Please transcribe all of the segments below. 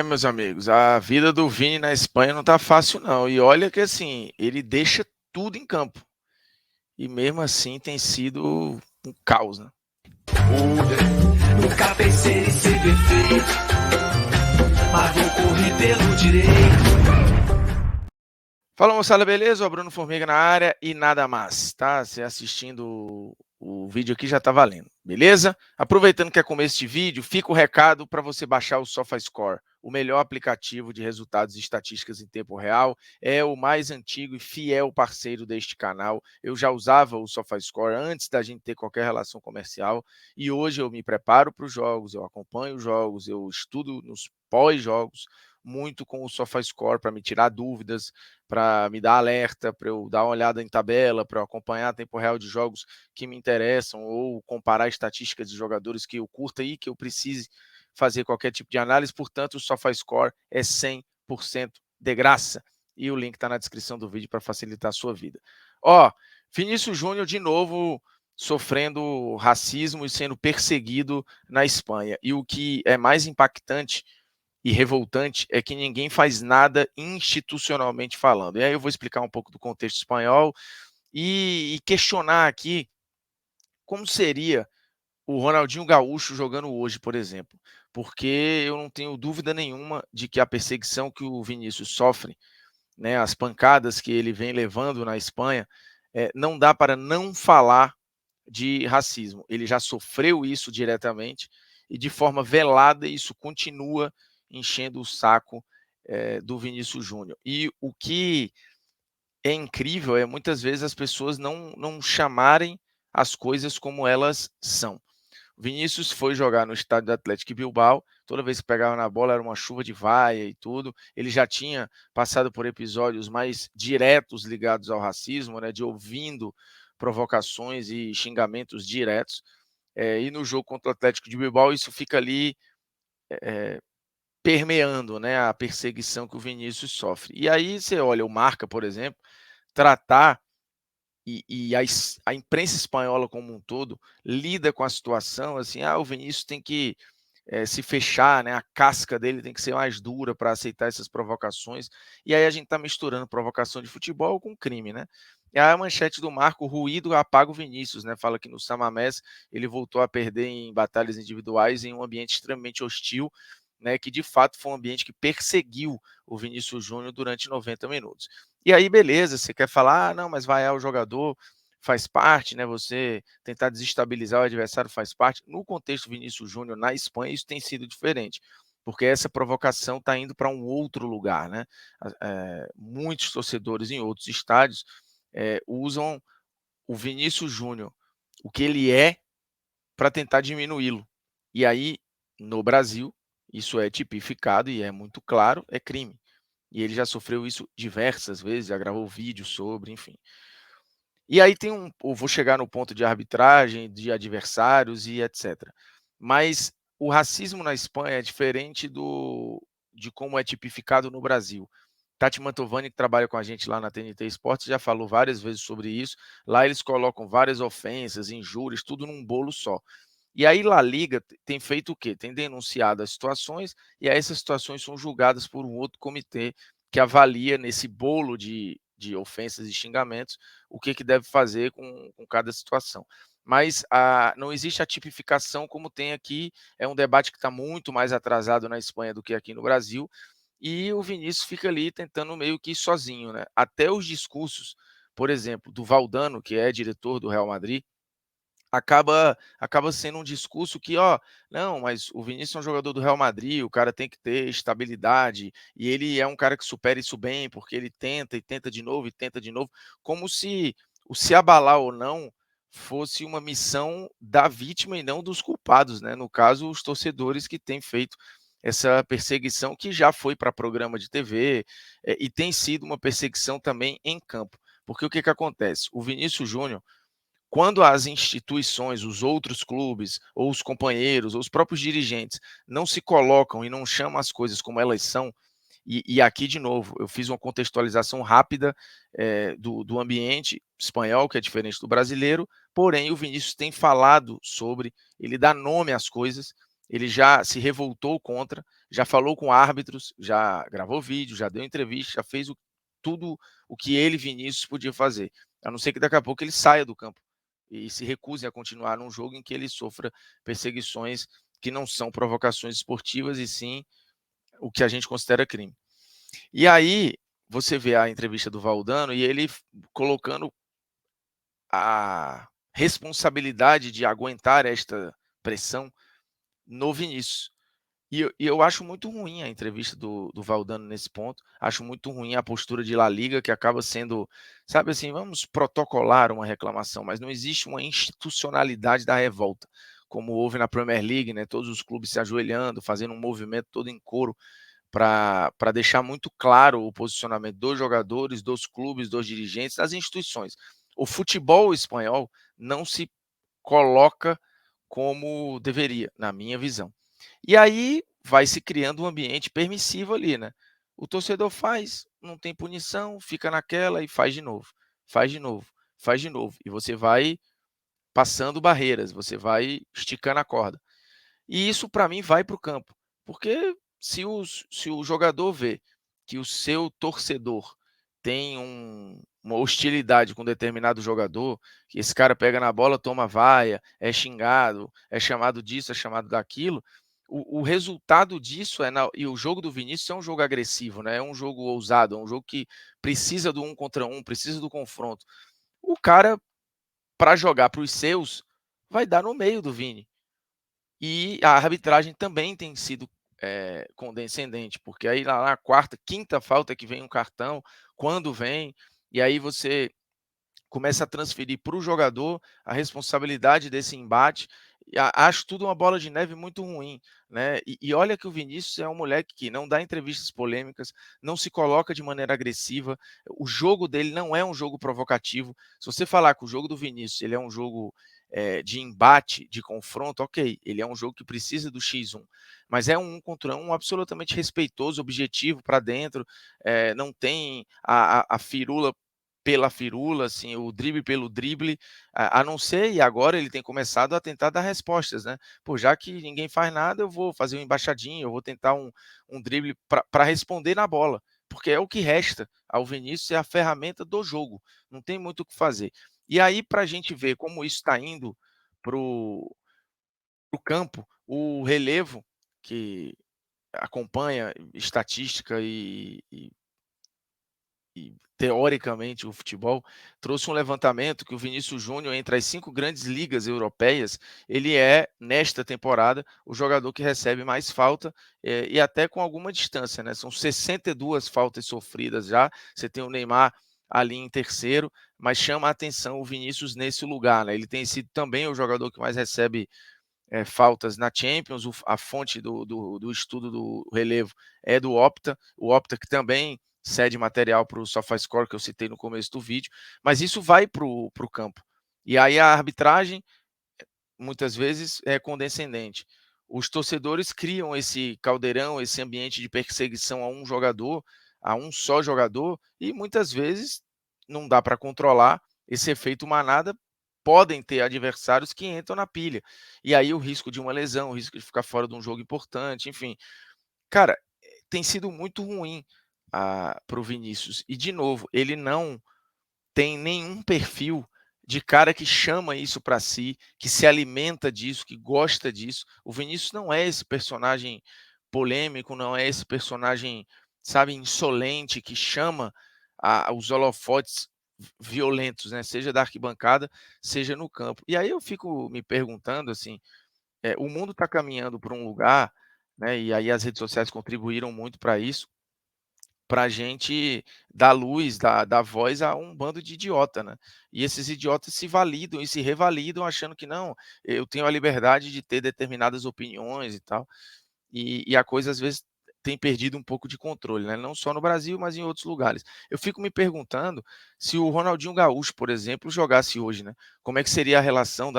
Meus amigos, a vida do Vini na Espanha não tá fácil não. E olha que assim, ele deixa tudo em campo. E mesmo assim tem sido um caos, né? Nunca pensei em ser perfeito, mas vou correr pelo direito. Fala moçada, beleza? O Bruno Formiga na área e nada mais, tá? Você assistindo o vídeo aqui já tá valendo, beleza? Aproveitando que é começo de vídeo, fica o recado para você baixar o SofaScore, o melhor aplicativo de resultados e estatísticas em tempo real, é o mais antigo e fiel parceiro deste canal. Eu já usava o SofaScore antes da gente ter qualquer relação comercial e hoje eu me preparo para os jogos, eu acompanho os jogos, eu estudo nos pós-jogos muito com o SofaScore para me tirar dúvidas, para me dar alerta, para eu dar uma olhada em tabela, para eu acompanhar a tempo real de jogos que me interessam ou comparar estatísticas de jogadores que eu curta e que eu precise fazer qualquer tipo de análise. Portanto, o SofaScore é 100% de graça e o link está na descrição do vídeo para facilitar a sua vida. Ó, Vinícius Júnior de novo sofrendo racismo e sendo perseguido na Espanha. E o que é mais impactante e revoltante é que ninguém faz nada institucionalmente falando. E aí eu vou explicar um pouco do contexto espanhol e questionar aqui como seria o Ronaldinho Gaúcho jogando hoje, por exemplo. Porque eu não tenho dúvida nenhuma de que a perseguição que o Vinícius sofre, né, as pancadas que ele vem levando na Espanha, não dá para não falar de racismo. Ele já sofreu isso diretamente e de forma velada isso continua enchendo o saco do Vinícius Júnior. E o que é incrível é muitas vezes as pessoas não chamarem as coisas como elas são. O Vinícius foi jogar no estádio do Atlético Bilbao, toda vez que pegava na bola era uma chuva de vaia e tudo. Ele já tinha passado por episódios mais diretos ligados ao racismo, né, de ouvindo provocações e xingamentos diretos. E no jogo contra o Atlético de Bilbao isso fica ali permeando, né, a perseguição que o Vinícius sofre. E aí você olha o Marca, por exemplo, tratar a imprensa espanhola como um todo lida com a situação assim, o Vinícius tem que se fechar, né? A casca dele tem que ser mais dura para aceitar essas provocações. E aí a gente está misturando provocação de futebol com crime, né? E aí a manchete do Marco, ruído apaga o Vinícius, né? Fala que no Samamés ele voltou a perder em batalhas individuais em um ambiente extremamente hostil, né? Que de fato foi um ambiente que perseguiu o Vinícius Júnior durante 90 minutos. E aí, beleza, você quer falar, não, mas vaiar o jogador faz parte, né? Você tentar desestabilizar o adversário faz parte. No contexto Vinícius Júnior na Espanha, isso tem sido diferente, porque essa provocação está indo para um outro lugar, né? Muitos torcedores em outros estádios usam o Vinícius Júnior, o que ele é, para tentar diminuí-lo. E aí, no Brasil, isso é tipificado e é muito claro, é crime. E ele já sofreu isso diversas vezes, já gravou vídeos sobre, enfim. E aí eu vou chegar no ponto de arbitragem, de adversários e etc. Mas o racismo na Espanha é diferente de como é tipificado no Brasil. Tati Mantovani, que trabalha com a gente lá na TNT Esportes, já falou várias vezes sobre isso. Lá eles colocam várias ofensas, injúrias, tudo num bolo só. E aí La Liga tem feito o quê? Tem denunciado as situações e aí essas situações são julgadas por um outro comitê que avalia nesse bolo de ofensas e xingamentos o que deve fazer com cada situação. Mas não existe a tipificação como tem aqui, é um debate que está muito mais atrasado na Espanha do que aqui no Brasil, e o Vinícius fica ali tentando meio que ir sozinho, né? Até os discursos, por exemplo, do Valdano, que é diretor do Real Madrid, acaba sendo um discurso que, não, mas o Vinícius é um jogador do Real Madrid, o cara tem que ter estabilidade, e ele é um cara que supera isso bem, porque ele tenta e tenta de novo e tenta de novo, como se o se abalar ou não fosse uma missão da vítima e não dos culpados, né? No caso, os torcedores que têm feito essa perseguição que já foi para programa de TV e tem sido uma perseguição também em campo. Porque o que acontece? O Vinícius Júnior, quando as instituições, os outros clubes, ou os companheiros, ou os próprios dirigentes não se colocam e não chamam as coisas como elas são, e aqui, de novo, eu fiz uma contextualização rápida do ambiente espanhol, que é diferente do brasileiro, porém o Vinícius tem falado sobre, ele dá nome às coisas, ele já se revoltou contra, já falou com árbitros, já gravou vídeo, já deu entrevista, já fez tudo o que ele, Vinícius, podia fazer. A não ser que daqui a pouco ele saia do campo e se recuse a continuar num jogo em que ele sofra perseguições que não são provocações esportivas e sim o que a gente considera crime. E aí você vê a entrevista do Valdano e ele colocando a responsabilidade de aguentar esta pressão no Vinícius. E eu acho muito ruim a entrevista do Valdano nesse ponto. Acho muito ruim a postura de La Liga, que acaba sendo, sabe assim, vamos protocolar uma reclamação, mas não existe uma institucionalidade da revolta, como houve na Premier League, né? Todos os clubes se ajoelhando, fazendo um movimento todo em coro para deixar muito claro o posicionamento dos jogadores, dos clubes, dos dirigentes, das instituições. O futebol espanhol não se coloca como deveria, na minha visão. E aí vai se criando um ambiente permissivo ali, né? O torcedor faz, não tem punição, fica naquela e faz de novo, faz de novo, faz de novo. E você vai passando barreiras, você vai esticando a corda. E isso para mim vai para o campo, porque se o jogador vê que o seu torcedor tem uma hostilidade com determinado jogador, que esse cara pega na bola, toma vaia, é xingado, é chamado disso, é chamado daquilo, o resultado disso e o jogo do Vinícius é um jogo agressivo, né? É um jogo ousado, é um jogo que precisa do um contra um, precisa do confronto. O cara, para jogar para os seus, vai dar no meio do Vini. E a arbitragem também tem sido condescendente, porque aí lá na quarta, quinta falta que vem um cartão, quando vem, e aí você começa a transferir para o jogador a responsabilidade desse embate. E acho tudo uma bola de neve muito ruim, né? E olha que o Vinícius é um moleque que não dá entrevistas polêmicas, não se coloca de maneira agressiva. O jogo dele não é um jogo provocativo. Se você falar que o jogo do Vinícius ele é um jogo de embate, de confronto, ok, ele é um jogo que precisa do X1, mas é um contra um absolutamente respeitoso, objetivo para dentro, não tem a firula pela firula, assim, o drible pelo drible, a não ser, e agora ele tem começado a tentar dar respostas, né? Pô, já que ninguém faz nada, eu vou fazer um embaixadinho, eu vou tentar um drible para responder na bola, porque é o que resta ao Vinícius, é a ferramenta do jogo, não tem muito o que fazer. E aí, para a gente ver como isso está indo para o campo, o relevo, que acompanha estatística e teoricamente o futebol, trouxe um levantamento que o Vinícius Júnior, entre as 5 grandes ligas europeias, ele é, nesta temporada, o jogador que recebe mais falta, e até com alguma distância, né? São 62 faltas sofridas já. Você tem o Neymar ali em terceiro, mas chama a atenção o Vinícius nesse lugar, né? Ele tem sido também o jogador que mais recebe faltas na Champions. A fonte do estudo do relevo é do Opta, o Opta que também cede material para o SofaScore, que eu citei no começo do vídeo, mas isso vai para o campo. E aí a arbitragem, muitas vezes, é condescendente. Os torcedores criam esse caldeirão, esse ambiente de perseguição a um jogador, a um só jogador, e muitas vezes não dá para controlar esse efeito manada. Podem ter adversários que entram na pilha. E aí o risco de uma lesão, o risco de ficar fora de um jogo importante, enfim. Cara, tem sido muito ruim para o Vinícius. E, de novo, ele não tem nenhum perfil de cara que chama isso para si, que se alimenta disso, que gosta disso. O Vinícius não é esse personagem polêmico, não é esse personagem, sabe, insolente, que chama os holofotes violentos, né? Seja da arquibancada, seja no campo. E aí eu fico me perguntando assim, o mundo está caminhando para um lugar, né? E aí as redes sociais contribuíram muito para isso, para a gente dar luz, dar voz a um bando de idiota, né? E esses idiotas se validam e se revalidam achando que não, eu tenho a liberdade de ter determinadas opiniões e tal. E a coisa às vezes tem perdido um pouco de controle, né? Não só no Brasil, mas em outros lugares. Eu fico me perguntando se o Ronaldinho Gaúcho, por exemplo, jogasse hoje, né? Como é que seria a relação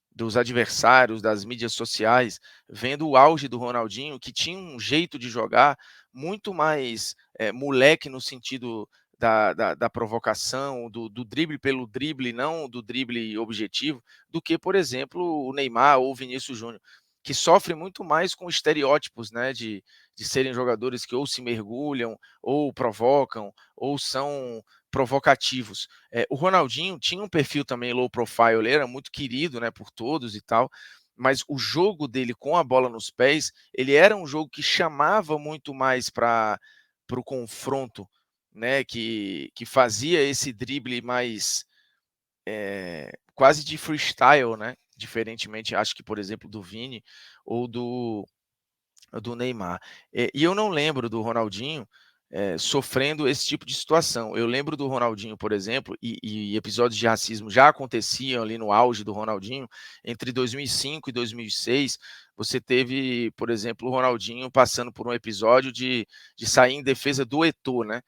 dos adversários, das mídias sociais, vendo o auge do Ronaldinho, que tinha um jeito de jogar muito mais moleque no sentido da provocação, do drible pelo drible, não do drible objetivo, do que, por exemplo, o Neymar ou o Vinícius Júnior. que sofre muito mais com estereótipos, né, de serem jogadores que ou se mergulham, ou provocam, ou são provocativos. O Ronaldinho tinha um perfil também low profile, ele era muito querido, né, por todos e tal, mas o jogo dele com a bola nos pés, ele era um jogo que chamava muito mais para o confronto, né, que fazia esse drible mais quase de freestyle, né? Diferentemente, acho que, por exemplo, do Vini ou do Neymar. E eu não lembro do Ronaldinho sofrendo esse tipo de situação. Eu lembro do Ronaldinho, por exemplo, e episódios de racismo já aconteciam ali no auge do Ronaldinho, entre 2005 e 2006. Você teve, por exemplo, o Ronaldinho passando por um episódio de sair em defesa do Eto'o, né?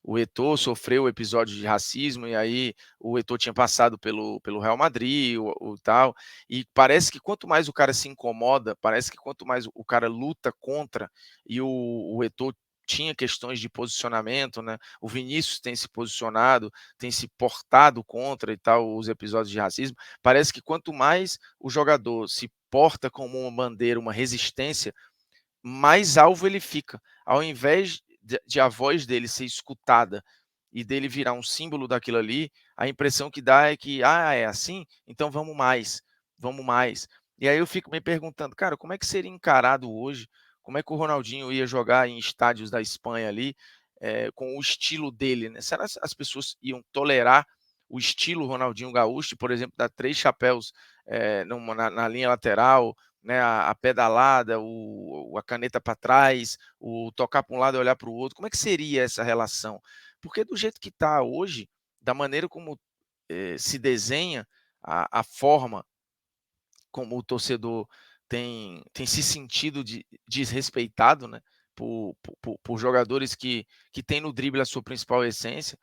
O Eto'o sofreu o episódio de racismo e aí o Eto'o tinha passado pelo Real Madrid, o tal, e parece que quanto mais o cara se incomoda, parece que quanto mais o cara luta contra, e o Eto'o tinha questões de posicionamento, né? O Vinícius tem se posicionado, tem se portado contra e tal os episódios de racismo. Parece que quanto mais o jogador se porta como uma bandeira, uma resistência, mais alvo ele fica. Ao invés de a voz dele ser escutada e dele virar um símbolo daquilo ali, a impressão que dá é que, é assim? Então vamos mais, vamos mais. E aí eu fico me perguntando, cara, como é que seria encarado hoje? Como é que o Ronaldinho ia jogar em estádios da Espanha ali, com o estilo dele, né? Será que as pessoas iam tolerar o estilo Ronaldinho Gaúcho, por exemplo, dar 3 chapéus na linha lateral, né, a pedalada, a caneta para trás, o tocar para um lado e olhar para o outro, como é que seria essa relação? Porque do jeito que está hoje, da maneira como se desenha a forma como o torcedor tem se sentido desrespeitado, né, por jogadores que têm no drible a sua principal essência,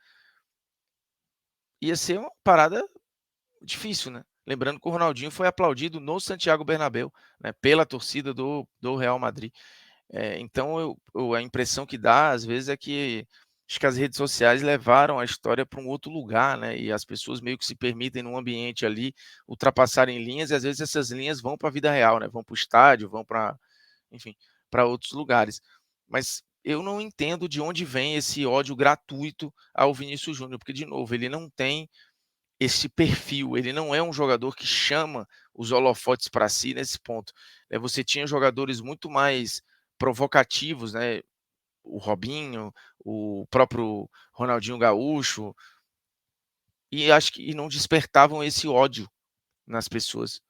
ia ser uma parada difícil, né? Lembrando que o Ronaldinho foi aplaudido no Santiago Bernabéu, né, pela torcida do Real Madrid. Então, a impressão que dá, às vezes, é que acho que as redes sociais levaram a história para um outro lugar, né? E as pessoas meio que se permitem, num ambiente ali, ultrapassarem linhas, e às vezes essas linhas vão para a vida real, né? Vão para o estádio, vão para, enfim, para outros lugares. Mas eu não entendo de onde vem esse ódio gratuito ao Vinícius Júnior, porque, de novo, ele não tem esse perfil, ele não é um jogador que chama os holofotes para si nesse ponto. Você tinha jogadores muito mais provocativos, né? O Robinho, o próprio Ronaldinho Gaúcho, e acho que não despertavam esse ódio nas pessoas.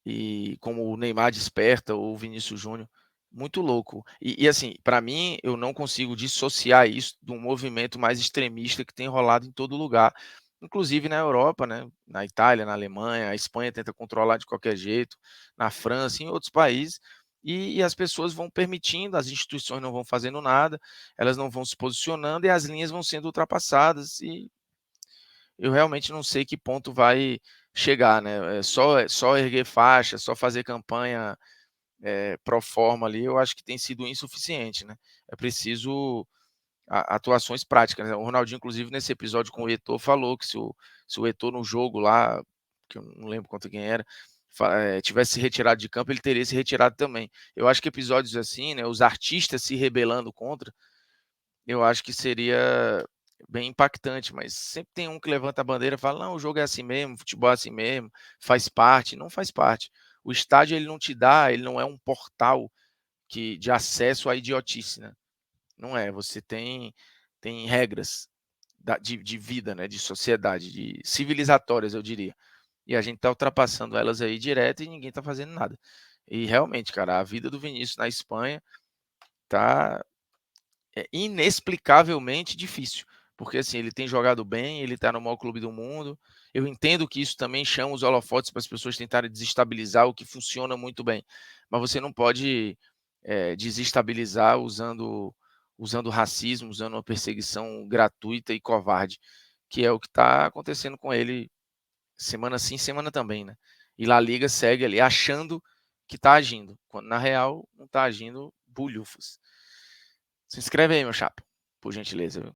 E como o Neymar desperta, ou o Vinícius Júnior, muito louco. E assim, para mim, eu não consigo dissociar isso de um movimento mais extremista que tem rolado em todo lugar, inclusive na Europa, né? Na Itália, na Alemanha, a Espanha tenta controlar de qualquer jeito, na França, em outros países, e as pessoas vão permitindo, as instituições não vão fazendo nada, elas não vão se posicionando e as linhas vão sendo ultrapassadas, e eu realmente não sei que ponto vai chegar, né? Só erguer faixa, só fazer campanha pro forma ali, eu acho que tem sido insuficiente, né? É preciso atuações práticas, né? O Ronaldinho, inclusive, nesse episódio com o Eto'o, falou que se o Eto'o no jogo lá, que eu não lembro quanto quem era, tivesse se retirado de campo, ele teria se retirado também. Eu acho que episódios assim, né? Os artistas se rebelando contra, eu acho que seria bem impactante, mas sempre tem um que levanta a bandeira e fala: não, o jogo é assim mesmo, o futebol é assim mesmo, faz parte. Não faz parte. O estádio ele não te dá, ele não é um portal de acesso à idiotice, né? Não é. Você tem regras de vida, né? De sociedade, de civilizatórias, eu diria. E a gente está ultrapassando elas aí direto e ninguém está fazendo nada. E realmente, cara, a vida do Vinícius na Espanha tá inexplicavelmente difícil, porque assim, ele tem jogado bem, ele está no maior clube do mundo. Eu entendo que isso também chama os holofotes para as pessoas tentarem desestabilizar o que funciona muito bem, mas você não pode desestabilizar usando racismo, usando uma perseguição gratuita e covarde, que é o que está acontecendo com ele semana sim, semana também, né? E La Liga segue ali achando que está agindo, quando na real não está agindo bulhufos. Se inscreve aí, meu chapa, por gentileza, viu?